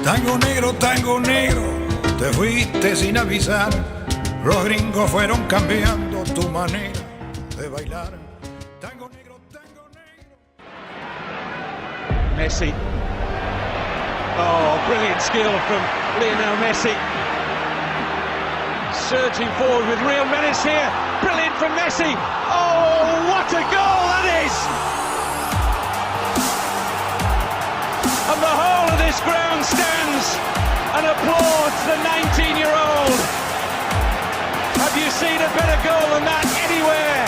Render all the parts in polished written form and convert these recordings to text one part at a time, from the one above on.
tango negro, te fuiste sin avisar. Los gringos fueron cambiando tu manera de bailar. Tango negro, tango negro. Messi. Oh, brilliant skill from Lionel Messi. Surging forward with real menace here. Brilliant from Messi. Oh, what a goal that is! And the whole of this ground stands and applauds the 19-year-old. Have you seen a better goal than that anywhere?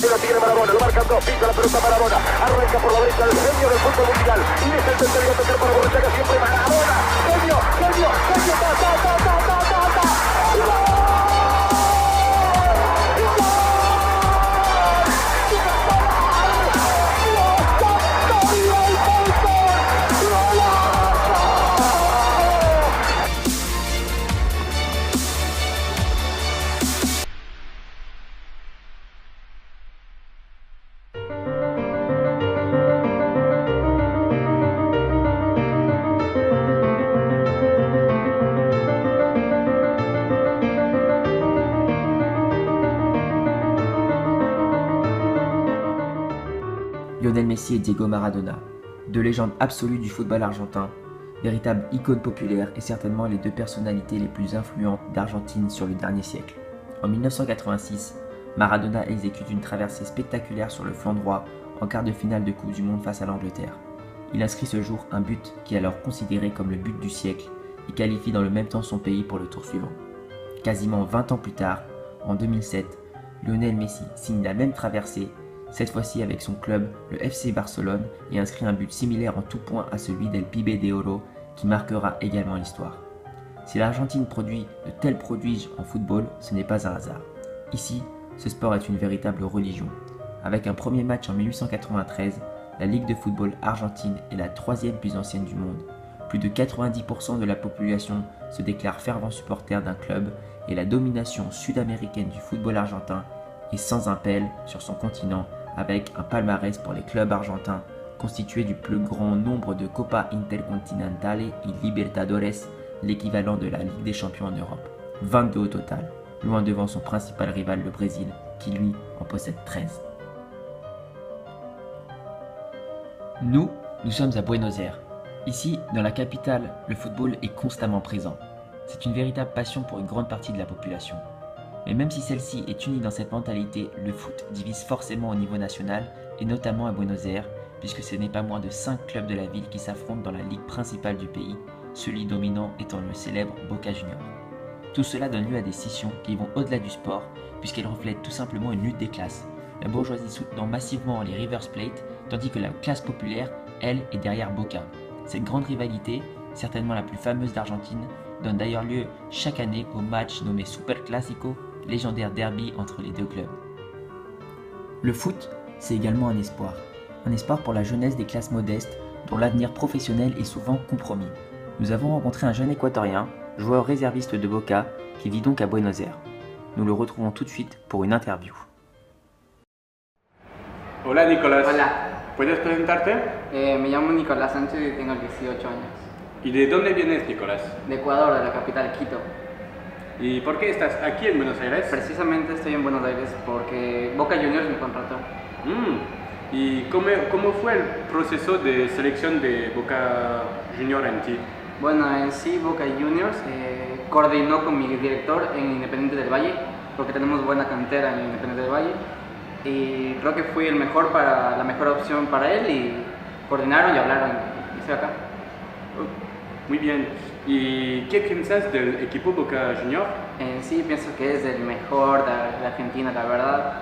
Lo tiene Maradona, lo marcan dos, pisa la pelota Maradona, arranca por la derecha el genio del fútbol mundial, y es el tercero a tocar para Borruchaga, siempre Maradona, genio, ta, ta, ta, ta, ta, ta, ta. ¡Gol! Lionel Messi et Diego Maradona, deux légendes absolues du football argentin, véritables icônes populaires et certainement les deux personnalités les plus influentes d'Argentine sur le dernier siècle. En 1986, Maradona exécute une traversée spectaculaire sur le flanc droit en quart de finale de Coupe du Monde face à l'Angleterre. Il inscrit ce jour un but qui est alors considéré comme le but du siècle et qualifie dans le même temps son pays pour le tour suivant. Quasiment 20 ans plus tard, en 2007, Lionel Messi signe la même traversée, cette fois-ci avec son club, le FC Barcelone, et inscrit un but similaire en tout point à celui d'El Pibe de Oro, qui marquera également l'histoire. Si l'Argentine produit de tels prodiges en football, ce n'est pas un hasard. Ici, ce sport est une véritable religion. Avec un premier match en 1893, la Ligue de football argentine est la troisième plus ancienne du monde. Plus de 90% de la population se déclare fervent supporter d'un club et la domination sud-américaine du football argentin est sans appel sur son continent, avec un palmarès pour les clubs argentins constitué du plus grand nombre de Copa Intercontinentale et Libertadores, l'équivalent de la Ligue des Champions en Europe. 22 au total, loin devant son principal rival le Brésil, qui lui en possède 13. Nous sommes à Buenos Aires. Ici, dans la capitale, le football est constamment présent. C'est une véritable passion pour une grande partie de la population. Mais même si celle-ci est unie dans cette mentalité, le foot divise forcément au niveau national, et notamment à Buenos Aires, puisque ce n'est pas moins de 5 clubs de la ville qui s'affrontent dans la ligue principale du pays, celui dominant étant le célèbre Boca Juniors. Tout cela donne lieu à des scissions qui vont au-delà du sport, puisqu'elles reflètent tout simplement une lutte des classes. La bourgeoisie soutenant massivement les River Plate, tandis que la classe populaire, elle, est derrière Boca. Cette grande rivalité, certainement la plus fameuse d'Argentine, donne d'ailleurs lieu chaque année au match nommé Super Clásico, légendaire derby entre les deux clubs. Le foot, c'est également un espoir pour la jeunesse des classes modestes dont l'avenir professionnel est souvent compromis. Nous avons rencontré un jeune équatorien, joueur réserviste de Boca, qui vit donc à Buenos Aires. Nous le retrouvons tout de suite pour une interview. Hola Nicolás. Hola, ¿Puedes presentarte? me llamo Nicolás Sánchez y tengo 18 años. ¿Y de dónde vienes, Nicolás? De Ecuador, de la capital Quito. ¿Y por qué estás aquí en Buenos Aires? Precisamente estoy en Buenos Aires porque Boca Juniors me contrató. ¿Y cómo fue el proceso de selección de Boca Junior en ti? Bueno, en sí Boca Juniors coordinó con mi director en Independiente del Valle, porque tenemos buena cantera en Independiente del Valle, y creo que fui la mejor opción para él, y coordinaron y hablaron, y estoy acá. Muy bien. ¿Y qué piensas del equipo Boca Junior? En sí pienso que es el mejor de Argentina, la verdad.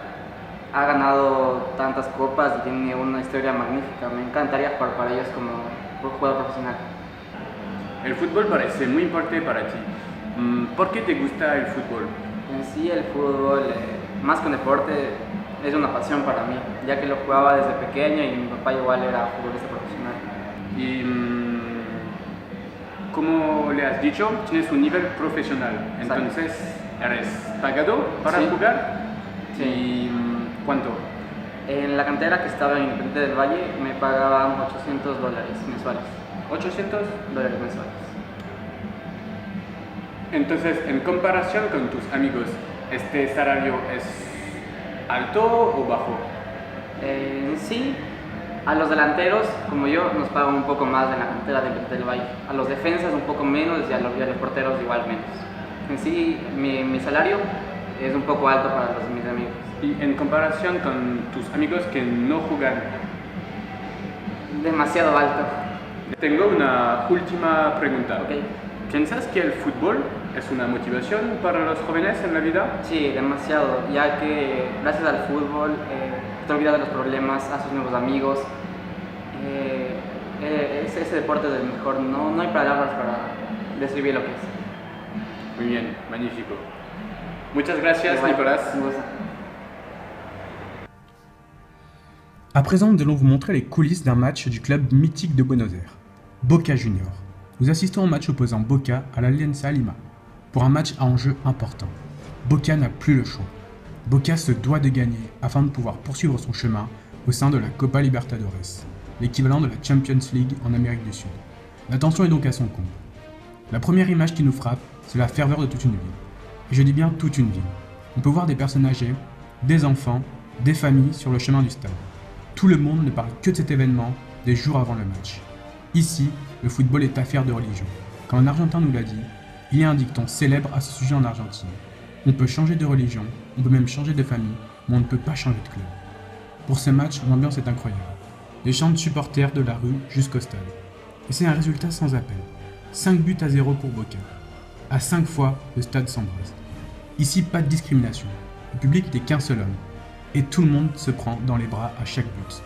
Ha ganado tantas copas y tiene una historia magnífica. Me encantaría jugar para ellos como jugador profesional. El fútbol parece muy importante para ti. ¿Por qué te gusta el fútbol? En sí el fútbol, más que un deporte, es una pasión para mí, ya que lo jugaba desde pequeño y mi papá igual era futbolista profesional. Y como le has dicho, tienes un nivel profesional. Entonces, ¿eres pagado para Sí. jugar? Sí. ¿Y cuánto? En la cantera que estaba en Independiente del Valle me pagaban $800 mensuales. $800. Mensuales. Entonces, en comparación con tus amigos, ¿este salario es alto o bajo? Sí, a los delanteros, como yo, nos pagan un poco más en la cantera de Independiente del Valle. A los defensas un poco menos y a los porteros igual menos. En sí, mi salario es un poco alto para mis amigos. Y en comparación con tus amigos que no juegan. Demasiado alto. Tengo una última pregunta. Okay. ¿Piensas que el fútbol es una motivación para los jóvenes en la vida? Sí, demasiado, ya que gracias al fútbol te olvidas de los problemas, haces nuevos amigos. Ese deporte es el mejor, no hay palabras para describir lo que es. Muy bien, magnífico. Muchas gracias, Igual, Nicolas. un gusto. À présent, nous allons vous montrer les coulisses d'un match du club mythique de Buenos Aires, Boca Juniors. Nous assistons au match opposant Boca à l'Alianza Lima, pour un match à enjeu important. Boca n'a plus le choix. Boca se doit de gagner afin de pouvoir poursuivre son chemin au sein de la Copa Libertadores, l'équivalent de la Champions League en Amérique du Sud. La tension est donc à son comble. La première image qui nous frappe, c'est la ferveur de toute une ville. Et je dis bien toute une ville. On peut voir des personnes âgées, des enfants, des familles sur le chemin du stade. Tout le monde ne parle que de cet événement des jours avant le match. Ici, le football est affaire de religion. Comme un Argentin nous l'a dit, il y a un dicton célèbre à ce sujet en Argentine. On peut changer de religion, on peut même changer de famille, mais on ne peut pas changer de club. Pour ce match, l'ambiance est incroyable. Les chants de supporters de la rue jusqu'au stade. Et c'est un résultat sans appel. 5-0 pour Boca. À 5 fois, le stade s'embrase. Ici, pas de discrimination. Le public n'est qu'un seul homme. Et tout le monde se prend dans les bras à chaque but.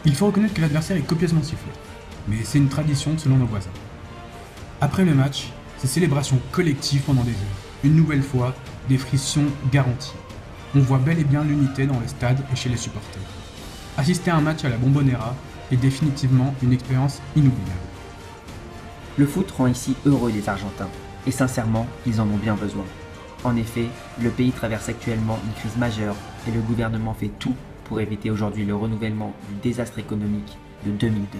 Il faut reconnaître que l'adversaire est copieusement sifflé. Mais c'est une tradition selon nos voisins. Après le match, c'est célébration collective pendant des heures. Une nouvelle fois, des frictions garanties. On voit bel et bien l'unité dans le stade et chez les supporters. Assister à un match à la Bombonera est définitivement une expérience inoubliable. Le foot rend ici heureux les Argentins, et sincèrement, ils en ont bien besoin. En effet, le pays traverse actuellement une crise majeure et le gouvernement fait tout pour éviter aujourd'hui le renouvellement du désastre économique de 2002.